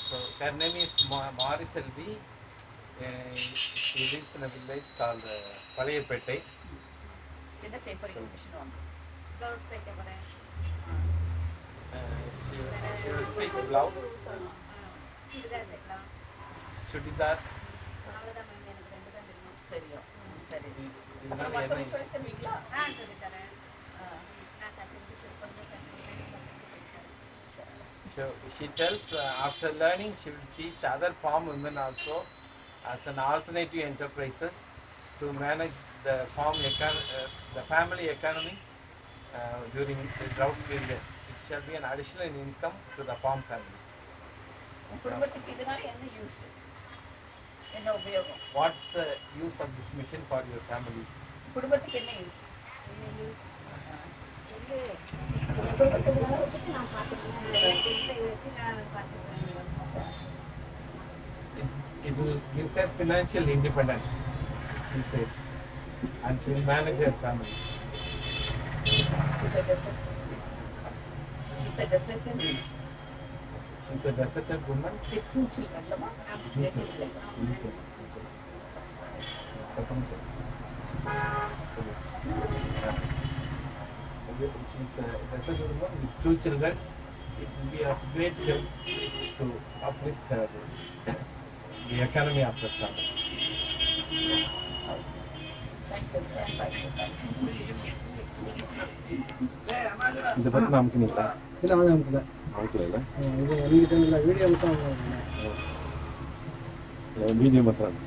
So her name is Mariselvi. She lives in a village called Palayapete. She will speak blouse, chudidar. She tells after learning she will teach other farm women also as an alternative enterprises to manage the the family economy during the drought period. It shall be an additional income to the farm family. What's the use of this machine for your family? It will give her financial independence, she says, and she will manage her family. She's a deserted woman with 2 children. She's a deserted woman with 2 children. It will be of great help to uplift her, the economy of the family. ಇದು but ನಂಬ್ತಿನಿಲ್ಲ ಇಲ್ಲ ಅದು ನಂಬ್ತಿಲ್ಲ ನಂಬ್ತಿಲ್ಲ ಇದು ಒಂದು video ಮಾತ್ರ